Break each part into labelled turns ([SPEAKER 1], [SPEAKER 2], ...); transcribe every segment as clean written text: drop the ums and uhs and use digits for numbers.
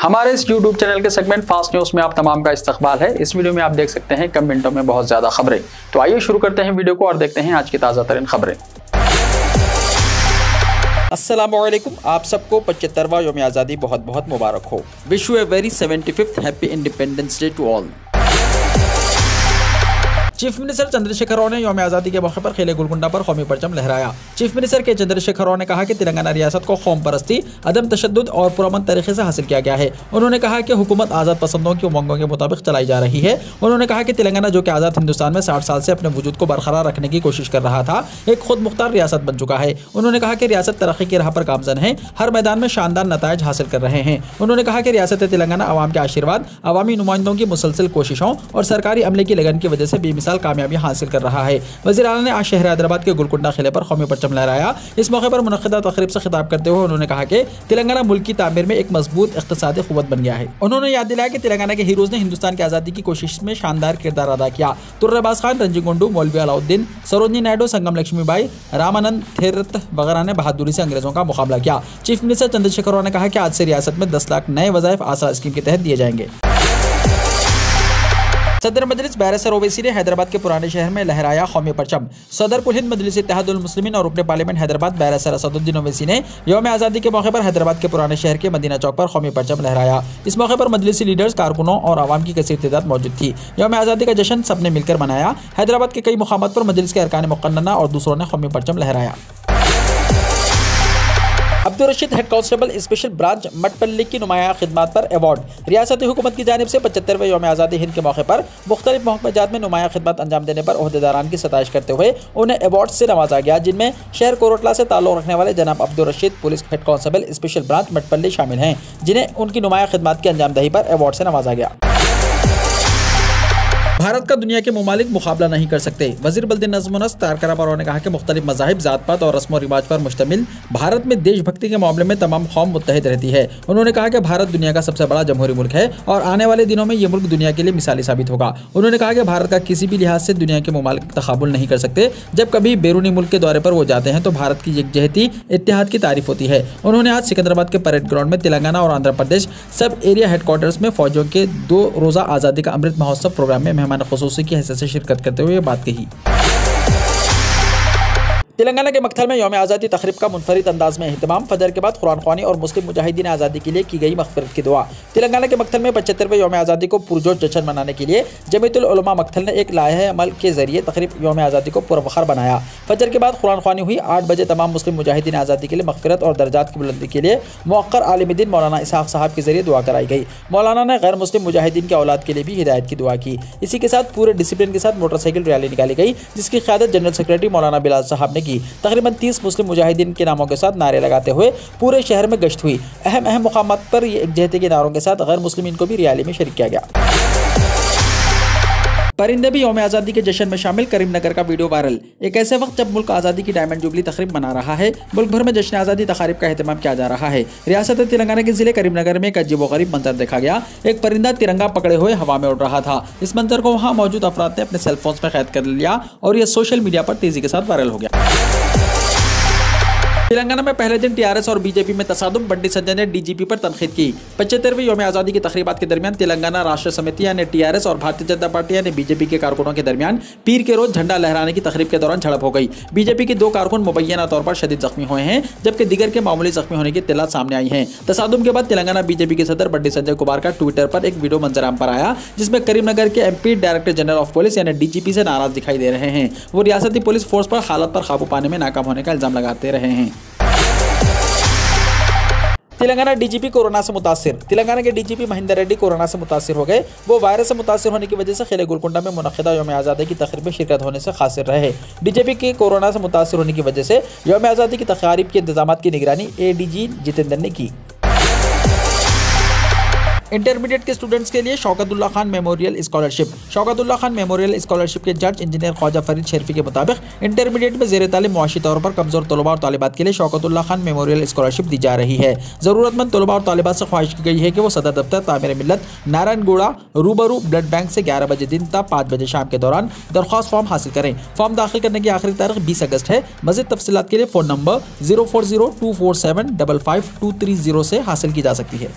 [SPEAKER 1] हमारे इस YouTube channel के सेगमेंट फास्ट न्यूज में आप तमाम का इस्तकबाल है। इस वीडियो में आप देख सकते हैं कम मिनटों में बहुत ज्यादा खबरें। तो आइए शुरू करते हैं वीडियो को और देखते हैं आज की ताजा तरीन खबरें।
[SPEAKER 2] अस्सलामुअलैकुम, आप सबको 75वां यौम आज़ादी बहुत बहुत मुबारक हो। Wish you a very 75th happy independence day to all. Chief minister Chandrashekar Rao ने यौम आज़ादी के मौके पर खेले गुलकुंडा पर कौमी परचम लहराया। चीफ मिनिस्टर के चंद्रशेखर राव ने कहा कि तेलंगाना रियासत को कौम परस्ती, अदम तशद्दुद और पुरअमन तरीके से हासिल किया गया है। उन्होंने कहा कि हुकूमत आज़ाद पसंदों की उमंगों के मुताबिक चलाई जा रही है। उन्होंने कहा कि तेलंगाना जो कि आज़ाद हिंदुस्तान में 60 साल से अपने वजूद को बरकरार रखने की कोशिश कर रहा था, एक खुद मुख्तार रियासत बन चुका है। उन्होंने कहा कि रियासत तरक्की की राह पर गामजन है, हर मैदान में शानदार नताइज हासिल कर रहे हैं। उन्होंने कहा कि रियासत तेलंगाना अवाम के आशीर्वाद, अवामी नुमाइंदों की मुसलसल कोशिशों और सरकारी अमले की लगन की वजह से बेमिसाल कामयाबी हासिल कर रहा है। वज़ीर आला ने आज शहर हैदराबाद के गुलकुंडा किले पर कौमी परचम लहराया। इस मौके पर मुनक़्क़िदा तक़रीब से खिताब करते हुए उन्होंने कहा कि तेलंगाना मुल्क की तामीर में एक मजबूत इक़्तिसादी क़ुव्वत बन गया है। उन्होंने याद दिलाया कि तेलंगाना के हीरोज़ ने हिंदुस्तान की आज़ादी की कोशिश में शानदार किरदार अदा किया। तुर्रबाज खान, रंजी गुंडू, मौलवी अलाउद्दीन, सरोजनी नायडू, संगम लक्ष्मीबाई, रामानंद थेरत वगैरह ने बहादुरी से अंग्रेजों का मुकाबला किया। चीफ मिनिस्टर चंद्रशेखर राव ने कहा कि आज से रियासत में 10 लाख नए वज़ाइफ आसरा स्कीम के तहत दिए जाएंगे। सदर मजलिस बैरिस्टर ओवैसी ने हैदराबाद के पुराने शहर में लहराया कौमी परचम। सदर कुल हिंद मजलिस इत्तेहादुल मुस्लिमीन और रुकने पार्लियामेंट हैदराबाद बैरिस्टर असदुद्दीन ओवैसी ने यौम आज़ादी के मौके पर हैदराबाद के पुराने शहर के मदीना चौक पर कौमी परचम लहराया। इस मौके पर मजलिसी लीडर्स, कारकुनों और आवाम की कसीर तादाद मौजूद थी। यौम आज़ादी का जश्न सबने मिलकर मनाया। हैदराबाद के कई मुकामात पर मजलिस के अरकान मुक़न्नना और दूसरों ने कौमी परचम लहराया। Abdul Rashid head constable special branch Matpalli की नुमाया खिदमात पर अवार्ड। रियासती हुकूमत की जानिब से 75वें यौम आज़ादी हिंद के मौके पर मुख्तलिफ महकमात में नुमाया खिदमत अंजाम देने पर ओहदेदारान की सताइश करते हुए उन्हें अवार्ड से नवाजा गया, जिनमें शहर कोरटला से ताल्लुक़ रखने वाले जनाब Abdul Rashid police head constable special branch Matpalli शामिल हैं, जिन्हें उनकी नुमाया खिदमत की अंजामदही पर अवार्ड से नवाजा गया। भारत का दुनिया के ममालिक मुकाबला नहीं कर सकते। वज़ीर बल्दी नज़्म व नस्क़ तारक रामा राव ने कहा कि मुख्तलिफ मज़ाहिब, ज़ात पात और रस्म व रिवाज पर मुश्तमिल भारत में देशभक्ति के मामले में तमाम कौम मुत्तहिद रहती है। उन्होंने कहा कि भारत दुनिया का सबसे बड़ा जमहूरी मुल्क है और आने वाले दिनों में ये मुल्क दुनिया के लिए मिसाली साबित होगा। उन्होंने कहा कि भारत का किसी भी लिहाज से दुनिया के ममालिक तक़ाबुल नहीं कर सकते। जब कभी बैरूनी मुल्क के दौरे पर वो जाते हैं तो भारत की यकजहती, इत्तेहाद की तारीफ होती है। उन्होंने आज सिकंदराबाद के परेड ग्राउंड में तेलंगाना और आंध्र प्रदेश सब एरिया हेडक्वार्टर्स में फौजियों के 2 रोज़ा आज़ादी का अमृत महोत्सव प्रोग्राम में मेहमान ख़ुसूसी की से शिरकत करते हुए बात कही। तेलंगाना के मक्थल में यौम आज़ादी तक़रीब का मुनफरिद अंदाज में एहतमाम। फजर के बाद कुरान ख़वानी और मुस्लिम मुजाहिदीन आज़ादी के लिए की गई मग़फ़िरत की दुआ। तेलंगाना के मक्थल में 75वें यौम आज़ादी को पुरजोश जश्न मनाने के लिए जमीयतुल उलमा मक्थल ने एक लाहे अमल के जरिए तक़रीब यौम आज़ादी को पुरवख़र बनाया। फजर के बाद कुरान ख़वानी हुई। 8 बजे तमाम मुस्लिम मुजाहिदीन आज़ादी के लिए मग़फ़िरत और दर्जात की बुलंदी के लिए मुअक्कर आलिम दीन मौलाना इसहाक़ साहब के जरिए दुआ कराई गई। मौलाना ने गैर मुस्लिम मुजाहिदीन के औलाद के लिए भी हिदायत की दुआ की। इसी के साथ पूरे डिसिप्लिन के साथ मोटरसाइकिल रैली निकाली गई, जिसकी क़यादत जनरल सेक्रेटरी मौलाना बिलाल साहब ने की। तकरीबन 30 मुस्लिम मुजाहिदीन के नामों के साथ नारे लगाते हुए पूरे शहर में गश्त हुई। अहम मुकामात पर एकजहती के नारों के साथ गैर मुस्लिमीन को भी रैली में शरीक किया गया। परिंदे भी यौम आज़ादी के जश्न में शामिल। करीमनगर का वीडियो वायरल। एक ऐसे वक्त जब मुल्क आज़ादी की डायमंड जुबली तक़रीब मना रहा है, मुल्क भर में जश्न आज़ादी तक़ारीब का एहतमाम किया जा रहा है। रियासत तेलंगाना के ज़िले करीमनगर में एक अजीब व गरीब मंजर देखा गया। एक परिंदा तिरंगा पकड़े हुए हवा में उड़ रहा था। इस मंजर को वहाँ मौजूद अफराद ने अपने सेलफोन्स में कैद कर लिया और यह सोशल मीडिया पर तेज़ी के साथ वायरल हो गया। तेलंगाना में पहले दिन टीआरएस और बीजेपी में तसादुम। बंडी संजय ने डीजीपी पर तनकीद की। 75वें यौम आज़ादी की तक़रीबात के दरमियान तेलंगाना राष्ट्र समिति यानी टीआरएस और भारतीय जनता पार्टी यानी बीजेपी के कारकुनों के दरमियान पीर के रोज झंडा लहराने की तक़रीब के दौरान झड़प हो गई। बीजेपी के 2 कारकुन मुबैना तौर पर शदीद जख्मी हुए हैं, जबकि दीगर के मामूली जख्मी होने की इत्तलात सामने आई हैं। तसादुम के बाद तेलंगाना बीजेपी के सदर बंडी संजय कुमार का ट्विटर पर एक वीडियो मंजराम पर आया, जिसमें करीमनगर के MP director general of police यानी डीजीपी से नाराज दिखाई दे रहे हैं। वो रियासती पुलिस फोर्स पर हालत पर काबू पाने में नाकाम होने का इल्जाम लगाते रहे हैं। तेलंगाना डीजीपी कोरोना से मुतासिर। तेलंगाना के डीजीपी महेंद्र रेड्डी कोरोना से मुतासिर हो गए। वो वायरस से मुतासिर होने की वजह से खेले गुलकुंडा में मुनक़्क़िदा यौम आज़ादी की तक़रीब में शिरकत होने से क़ासिर रहे। डीजीपी के कोरोना से मुतासिर होने की वजह से यौम आज़ादी की तक़रीब के इंतजामात की निगरानी एडीजी जितेंद्र ने की। इंटरमीडिएट के स्टूडेंट्स के लिए Shaukatullah Khan memorial scholarship. Shaukatullah Khan memorial scholarship के जज इंजीनियर ख्वाजा फरीद शरीफी के मुताबिक इंटरमीडिएट में ज़ेर तालीम मुआशी तौर पर कमज़ोर तलबा और तालिबात के लिए शौकतुल्लाह खान मेमोरियल स्कॉलरशिप दी जा रही है। ज़रूरतमंद तलबा और तालिबात से ख्वाहिश की गई है कि वो सदर दफ्तर तामीर मिल्लत नारायणगुड़ा रूबरू ब्लड बैंक से 11 बजे दिन तक 5 बजे शाम के दौरान दरख्वास्त फॉर्म हासिल करें। फॉर्म दाखिल करने की आखिरी तारीख 20 अगस्त है। मज़ीद तफसीलात के लिए फ़ोन नंबर 04024755230 से हासिल की जा सकती है।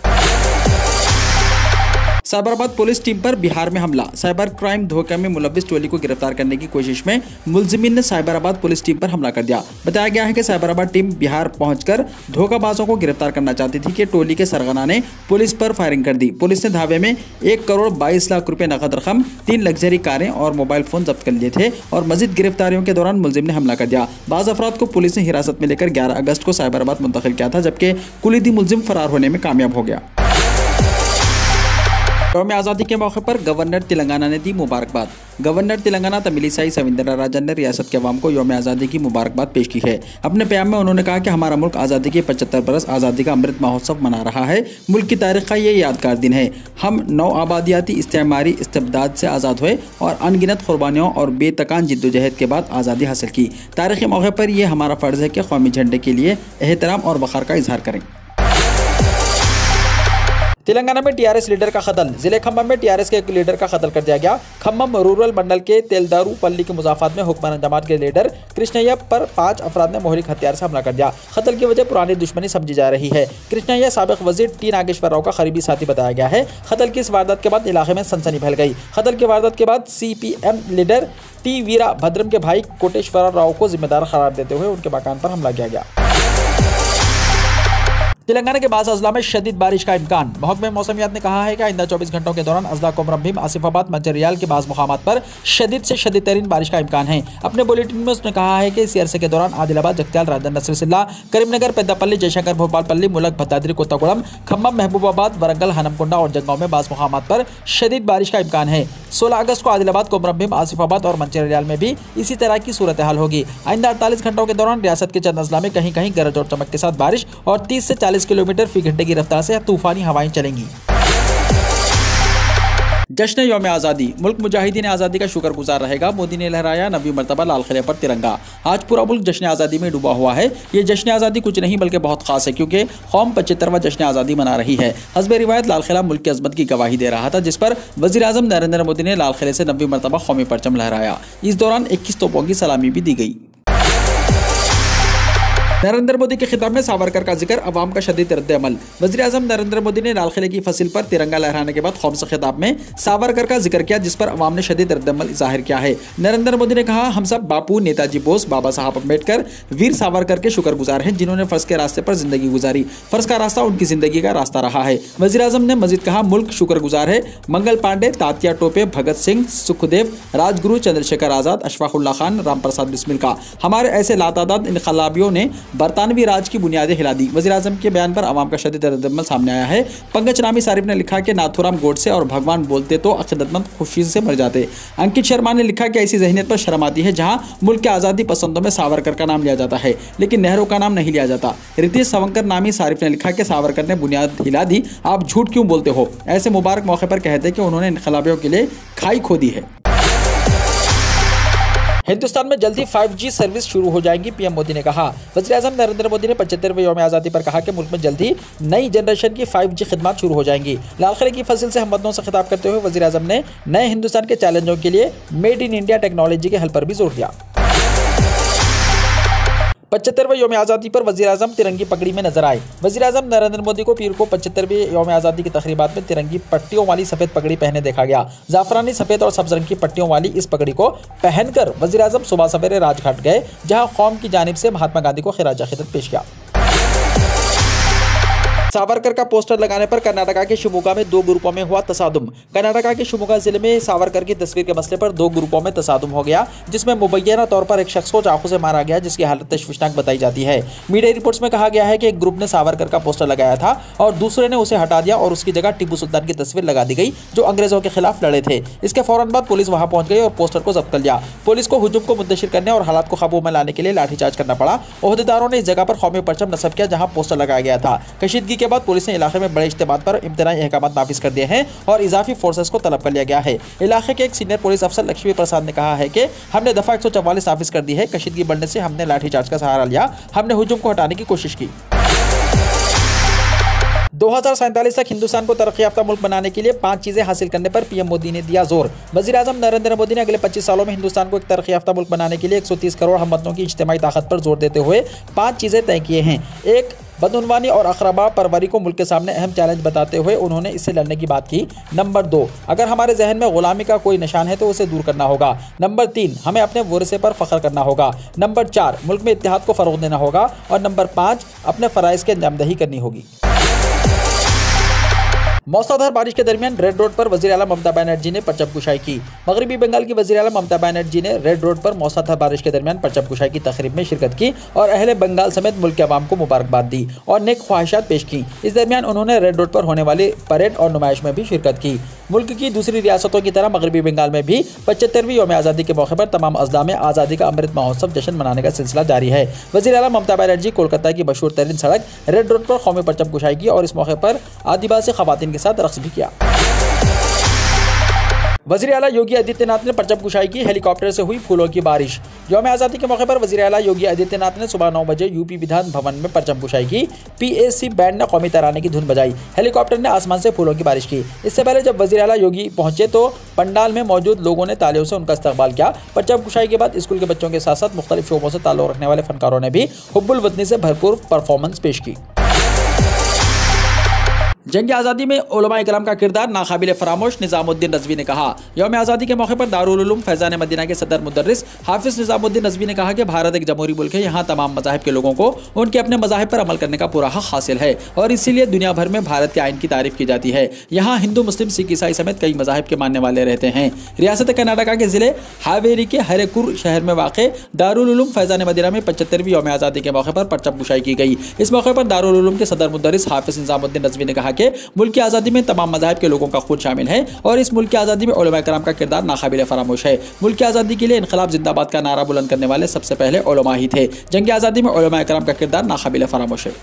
[SPEAKER 2] साइबराबाद पुलिस टीम पर बिहार में हमला। साइबर क्राइम धोखे में मुलविस टोली को गिरफ्तार करने की कोशिश में मुलजिमीन ने साइबराबाद पुलिस टीम पर हमला कर दिया। बताया गया है कि साइबराबाद टीम बिहार पहुंचकर धोखाबाजों को गिरफ्तार करना चाहती थी कि टोली के सरगना ने पुलिस पर फायरिंग कर दी। पुलिस ने धावे में 1 करोड़ 22 लाख रुपए नकद रकम, 3 लग्जरी कारें और मोबाइल फोन जब्त कर लिए थे और मजीद गिरफ्तारियों के दौरान मुलजिम ने हमला कर दिया। बाज़ अफराद को पुलिस ने हिरासत में लेकर 11 अगस्त को साइबराबाद मुंतकिल किया था, जबकि कुलीदी मुलजिम फरार होने में कामयाब हो गया। यौम आज़ादी के मौके पर गवर्नर तेलंगाना ने दी मुबारकबाद। गवर्नर तेलंगाना तमिलिसाई सविंदराराजन ने रियासत के अवाम को यौम आज़ादी की मुबारकबाद पेश की है। अपने प्याम में उन्होंने कहा कि हमारा मुल्क आज़ादी के 75 बरस आज़ादी का अमृत महोत्सव मना रहा है। मुल्क की तारीख का ये यादगार दिन है। हम नौ आबादियाती इस्तेमारी इस्तिबदाद से आज़ाद हुए और अनगिनत कुर्बानियों और बेतकान जिद्दोजहद के बाद आज़ादी हासिल की। तारीख़ी मौके पर यह हमारा फ़र्ज़ है कि कौमी झंडे के लिए एहतराम और वक़ार का इजहार करें। तेलंगाना में टीआरएस लीडर का कत्ल। जिले खम्मम में टीआरएस के एक लीडर का कत्ल कर दिया गया। खम्मम रूरल मंडल के तेलदारू पल्ली के मुजाफात में हुक्मरान जमात के लीडर कृष्णయ్య पर 5 अफराद ने मोहलिक हथियार से हमला कर दिया। कत्ल की वजह पुरानी दुश्मनी समझी जा रही है। कृष्णయ్య साबिक वजीर टी नागेश्वर राव का करीबी साथी बताया गया है। कत्ल की इस वारदात के बाद इलाके में सनसनी फैल गई। कत्ल की वारदात के बाद सीपीएम लीडर टी वीरा भद्रम के भाई कोटेश्वर राव को जिम्मेदार करार देते हुए उनके मकान पर हमला किया गया। तेलंगाना के बाज़ अजला में शदीद बारिश का इम्कान। महकमे मौसमियात ने कहा है कि आइंदा 24 घंटों के दौरान अजला कोमरम भीम, आसिफाबाद, मंचिर्याल के बाज़ मुकामात पर शदीद से शदीद तरीन बारिश का इम्कान है। अपने बुलेटिन में उसने कहा है कि इसी अरसे के दौरान आदिलाबाद, जगत्याल, राजन, नसरसिल्ला, करीमनगर, पेद्दापल्ली, जयशंकर, भोपालपल्ली, मुलक, भद्दाद्री, कोत्तागुड़म, खम्मम, महबूबाबाद, वरंगल, हनमकुंडा और जगगांव में बाज़ मुकामात पर शदीद बारिश का इम्कान है। 16 अगस्त को आदिलाबाद, कोमरम भीम, आसिफाबाद और मंचिर्याल में भी इसी तरह की सूरत हाल होगी। आइंदा 48 घंटों के दौरान रियासत के चंद अजला में कहीं कहीं गरज और चमक के साथ बारिश और 30 से 40 किलोमीटर फी घंटे की रफ्तार से तूफानी हवाएं चलेंगी। जश्न यौम आज़ादी। मुल्क मुजाहिदीन आज़ादी का शुक्रगुजार रहेगा। मोदी ने लहराया 9वीं मरतबा लाल किले पर तिरंगा। आज पूरा मुल्क जश्न आज़ादी में डूबा हुआ है। ये जश्न आज़ादी कुछ नहीं बल्कि बहुत खास है, क्योंकि कौम 75वां जश्न आज़ादी मना रही है। हस्बे रिवायत लाल किला मुल्क की अजमत की गवाही दे रहा था, जिस पर वज़ीर आज़म नरेंद्र मोदी ने लाल किले से 9वीं मरतबा कौमी परचम लहराया। इस दौरान 21 तोपों की सलामी भी दी गई। नरेंद्र मोदी के खिताब में सावरकर का जिक्र, अवाम का शदीद रद्द-ए-अमल। वज़ीर आज़म नरेंद्र मोदी ने लाल किले की फसिल पर तिरंगा लहराने के बाद कौम से खिताब में सावरकर का जिक्र किया, जिस पर अवाम ने शदीद रद्द-ए-अमल जाहिर किया है। नरेंद्र मोदी ने कहा, हम सब बापू, नेताजी बोस, बाबा साहब अम्बेडकर, वीर सावरकर के शुक्रगुजार हैं, जिन्होंने फ़र्ज के रास्ते पर जिंदगी गुजारी। फ़र्ज का रास्ता उनकी जिंदगी का रास्ता रहा है। वज़ीर आज़म ने मजीद कहा, मुल्क शुक्रगुजार है मंगल पांडे, तात्या टोपे, भगत सिंह, सुखदेव, राजगुरु, चंद्रशेखर आज़ाद, अशफाकुल्ला खान, राम प्रसाद बिस्मिल का, हमारे ऐसे लातादाद इनकलाबियों ने बरतानवी राज की बुनियादें हिला दी। वज़ीर आज़म के बयान पर अवाम का शदीद रद्द-ए-अमल सामने आया है। पंकज नामी सारिफ ने लिखा कि नाथूराम गोडसे और भगवान बोलते तो अक़ीदतमंद खुशी से मर जाते। अंकित शर्मा ने लिखा कि ऐसी ज़हनियत पर शर्म आती है जहां मुल्क के आज़ादी पसंदों में सावरकर का नाम लिया जाता है, लेकिन नेहरू का नाम नहीं लिया जाता। रितेश सवंकर नामी सारिफ ने लिखा कि सावरकर ने बुनियाद हिला दी, आप झूठ क्यों बोलते हो। ऐसे मुबारक मौके पर कहते कि उन्होंने इनकलाबियों के लिए खाई खोदी है। हिंदुस्तान में जल्दी 5G सर्विस शुरू हो जाएंगी, पीएम मोदी ने कहा। वज़ीर आज़म नरेंद्र मोदी ने 75वें यौम आज़ादी पर कहा कि मुल्क में जल्दी नई जनरेशन की 5G खिदमत शुरू हो जाएंगी। लाल किले की फसिल से हमवतनों से खिताब करते हुए वज़ीर आज़म ने नए हिंदुस्तान के चैलेंजों के लिए मेड इन इंडिया टेक्नोलॉजी के हल पर भी जोर दिया। 75वें यौम आज़ादी पर वज़ीर आज़म तिरंगी पगड़ी में नजर आए। वज़ीर आज़म नरेंद्र मोदी को पीर को 75वें यौम आज़ादी की तकरीबात में तिरंगी पट्टियों वाली सफ़ेद पगड़ी पहने देखा गया। जाफरानी, सफ़ेद और सब्ज़ रंग की पट्टियों वाली इस पगड़ी को पहनकर वज़ीर आज़म सुबह सवेरे राजघाट गए, जहां कौम की जानिब से महात्मा गांधी को खिराज अक़ीदत पेश किया। सावरकर का पोस्टर लगाने पर कर्नाटका के शिवमोगा में 2 ग्रुपों में हुआ तसादुम। कर्नाटका के शिवमोगा जिले में सावरकर की तस्वीर के मसले पर 2 ग्रुपों में तसादुम हो गया, जिसमें मुबैना तौर पर एक शख्स को चाकू से मारा गया, जिसकी हालत तशवीशनाक बताई जाती है। मीडिया रिपोर्ट्स में कहा गया है कि एक ग्रुप ने सावरकर का पोस्टर लगाया था और दूसरे ने उसे हटा दिया और उसकी जगह टिप्पू सुल्तान की तस्वीर लगा दी गई, जो अंग्रेजों के खिलाफ लड़े थे। इसके फौरन बाद पुलिस वहां पहुंच गई और पोस्टर को जब्त कर लिया। पुलिस को हुजूम को मुंतशिर करने और हालात को काबू में लाने के लिए लाठीचार्ज करना पड़ा। ओहदेदारों ने इस जगह पर कौमी परचम नस्ब किया जहां पोस्टर लगाया गया था। कशीदगी के बाद पुलिस ने इलाके में बड़े इज्तिमात पर इम्तनाई अहकाम नाफिज कर दिए हैं और इजाफी फोर्सेस को तलब कर लिया गया है। इलाके के एक सीनियर पुलिस अफसर लक्ष्मी प्रसाद ने कहा है कि हमने दफा 144 नाफिज कर दी है। कशीदगी बढ़ने से हमने लाठीचार्ज का सहारा लिया, हमने हुजूम को हटाने की कोशिश की। 2047 तक हिंदुस्तान को तरक्की याफ्ता मुल्क बनाने के लिए 5 चीजें हासिल करने पर पीएम मोदी ने दिया जोर। वज़ीर आज़म नरेंद्र मोदी ने अगले 25 सालों में हिंदुस्तान को एक तरक्की याफ्ता मुल्क बनाने के लिए 130 करोड़ हमवतनों की इज्तिमाई ताकत पर जोर देते हुए 5 चीजें तय किए हैं। 1. बदउनवानी और अखराबा परवरी को मुल्क के सामने अहम चैलेंज बताते हुए उन्होंने इससे लड़ने की बात की। नंबर 2, अगर हमारे जहन में गुलामी का कोई निशान है तो उसे दूर करना होगा। नंबर 3, हमें अपने वर्से पर फख्र करना होगा। नंबर 4, मुल्क में इत्तेहाद को फरोग देना होगा। और नंबर 5, अपने फराइज की अंजामदही करनी होगी। मौसलाधार बारिश के दरमियान रेड रोड पर वज़ीर आला ममता बनर्जी ने परचम कुशाई की। मगरबी बंगाल की वज़ीर आला ममता बनर्जी ने रेड रोड पर मौसलाधार बारिश के दरमियान परचम कुशाई की तकरीब में शिरकत की और अहले बंगाल समेत मुल्क के अवाम को मुबारकबाद दी और नेक ख्वाहिशात पेश की। इस दरमियान उन्होंने रेड रोड पर होने वाली परेड और नुमाइश में भी शिरकत की। मुल्क की दूसरी रियासतों की तरह मगरबी बंगाल में भी 75वीं यौम आज़ादी के मौके पर तमाम अजला में आज़ादी का अमृत महोत्सव जश्न मनाने का सिलसिला जारी है। वज़ीर आला ममता बनर्जी कोलकाता की मशहूर तरीन सड़क रेड रोड पर कौमी परचम कुशाई की और इस मौके पर आदिवासी खवातीन के साथ रक्स भी किया। वज़ीर आला योगी आदित्यनाथ ने परचम कुशाई की। हेलीकॉप्टर से हुई फूलों की बारिश। यौम आज़ादी के मौके पर वज़ीर आला योगी आदित्यनाथ ने सुबह 9 बजे यूपी विधान भवन में परचम कुशाई की। PAC बैंड ने कौमी तराने की धुन बजाई। हेलीकॉप्टर ने आसमान से फूलों की बारिश की। इससे पहले जब वज़ीर आला योगी पहुंचे तो पंडाल में मौजूद लोगों ने तालियों से उनका इस्तकबाल किया। परचम कुशाई के बाद स्कूल के बच्चों के साथ साथ मुख्तलिफ शोबों से ताल्लुक़ रखने वाले फनकारों ने भी हुब्बुल वतनी से भरपूर परफॉर्मेंस पेश की। जंग आज़ादी में उलमा इकराम का किरदार नाकाबिल फरामोश। निज़ामुद्दीन रज़वी ने कहा। यौम आज़ादी के मौके पर दारुल उलूम फैज़ान मदीना के सदर मुदर्रिस हाफिज़ निज़ामुद्दीन रज़वी ने कहा कि भारत एक जमहूरी मुल्क है। यहाँ तमाम मज़ाहिब के लोगों को उनके अपने मज़ाहिब पर अमल करने का पूरा हक़ हासिल है और इसीलिए दुनिया भर में भारत के आइन की तारीफ़ की जाती है। यहाँ हिंदू, मुस्लिम, सिख, ईसाई समेत कई मज़ाहिब के मानने वाले रहते हैं। रियासत कर्नाटका के ज़िले हावेरी के हरेकुर शहर में वाक़े दारुल उलूम फैज़ान मदीना में 75वीं यौम आज़ादी के मौके पर परचम कुशाई की गई। इस मौके पर दारुल उलूम के सदर मुदर्रिस हाफिज़ निज़ामुद्दीन रज़वी ने कहा कि मुल्क की आज़ादी में तमाम मज़ाहिब के लोगों का खुद शामिल है और इस मुल्क की आज़ादी में उलमा कराम का किरदार नाकाबिल फरामोश है। मुल्क की आज़ादी के लिए इनकलाब जिंदाबाद का नारा बुलंद करने वाले सबसे पहले उलमा ही थे। जंग आज़ादी में उलमा कराम का किरदार नाकाबिल फरामोश है।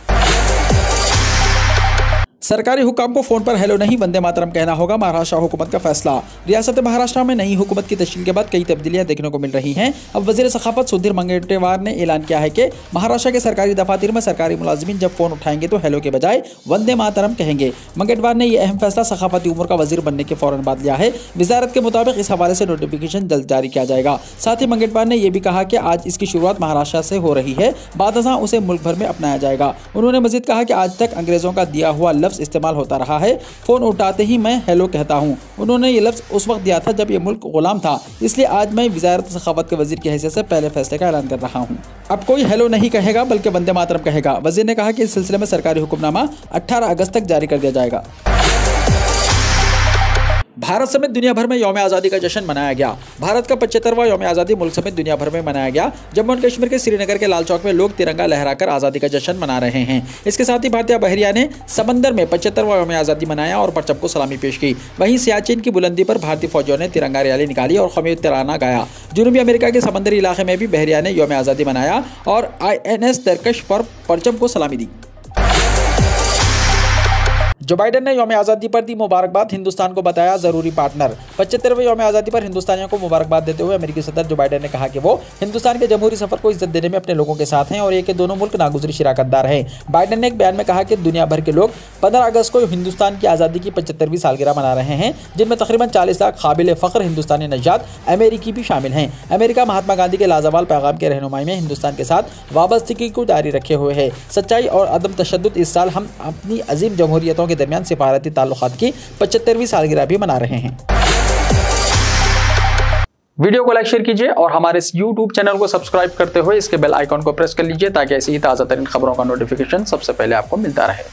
[SPEAKER 2] सरकारी हुकाम को फोन पर हेलो नहीं वंदे मातरम कहना होगा। महाराष्ट्र हुकूमत का फैसला। रियासत महाराष्ट्र में नई हुकूमत की तश्कील के बाद कई तब्दीलियां देखने को मिल रही हैं। अब वज़ीर सखाफत सुधीर मुनगंटीवार ने ऐलान किया है कि महाराष्ट्र के सरकारी दफातर में सरकारी मुलाजिमीन जब फोन उठाएंगे तो हेलो के बजाय वंदे मातरम कहेंगे। मुनगंटीवार ने यह अहम फैसला सखाफती उमूर का वज़ीर बनने के फौरन बाद लिया है। वजारत के मुताबिक इस हवाले से नोटिफिकेशन जल्द जारी किया जाएगा। साथ ही मुनगंटीवार ने यह भी कहा कि आज इसकी शुरुआत महाराष्ट्र से हो रही है, बादशाह उसे मुल्क भर में अपनाया जाएगा। उन्होंने मजीद कहा कि आज तक अंग्रेजों का दिया हुआ लफ्ज़ इस्तेमाल होता रहा है। फोन उठाते ही मैं हेलो कहता हूँ। उन्होंने ये लफ्ज़ उस वक्त दिया था जब ये मुल्क गुलाम था, इसलिए आज मैं वज़ारत सखावत के वज़ीर की हैसियत से पहले फैसले का ऐलान कर रहा हूँ। अब कोई हेलो नहीं कहेगा बल्कि वंदे मातरम कहेगा। वज़ीर ने कहा कि इस सिलसिले में सरकारी हुक्मनामा 18 अगस्त तक जारी कर दिया जाएगा। भारत समेत दुनिया भर में यौम आज़ादी का जश्न मनाया गया। भारत का 75वां यौम आज़ादी मुल्क समेत दुनिया भर में मनाया गया। जम्मू एंड कश्मीर के श्रीनगर के लाल चौक में लोग तिरंगा लहराकर आज़ादी का जश्न मना रहे हैं। इसके साथ ही भारतीय बहरिया ने समंदर में 75वां यौम आज़ादी मनाया और परचम को सलामी पेश की। वहीं सियाचिन की बुलंदी पर भारतीय फौजियों ने तिरंगा रैली निकाली और कौमी तिराना गाया। जनूबी अमेरिका के समंदरी इलाके में भी बहरिया ने यौम आज़ादी मनाया और INS तरकश पर परचम को सलामी दी। जो बाइडेन ने यौम आज़ादी पर दी मुबारकबाद। हिंदुस्तान को बताया ज़रूरी पार्टनर। 75वें यौम आज़ादी पर हिंदुस्तानियों को मुबारकबाद देते हुए अमेरिकी सदर जो बाइडेन ने कहा कि वो हिंदुस्तान के जमहूरी सफर को इज्जत देने में अपने लोगों के साथ हैं और ये कि दोनों मुल्क नागुज़री शराकतदार हैं। बाइडेन ने एक बयान में कहा कि दुनिया भर के लोग 15 अगस्त को हिंदुस्तान की आज़ादी की 75वीं सालगिरह मना रहे हैं, जिनमें तकरीबन 40 लाख काबिल फ़ख्र हिंदुस्तानी नजात अमेरिकी भी शामिल हैं। अमेरिका महात्मा गांधी के लाजवाल पैगाम के रहनुमाई में हिंदुस्तान के साथ वाबस्तगी को जारी रखे हुए है। सच्चाई और अदम तशद्दुद इस साल हम अपनी अजीम जमहूरियतों के दरमियान सिफारती ताल्लुकात की 75वीं सालगिरह भी मना रहे हैं।
[SPEAKER 1] वीडियो को लाइक शेयर कीजिए और हमारे इस YouTube चैनल को सब्सक्राइब करते हुए इसके बेल आइकॉन को प्रेस कर लीजिए ताकि ऐसी ही ताज़ा तरीन खबरों का नोटिफिकेशन सबसे पहले आपको मिलता रहे।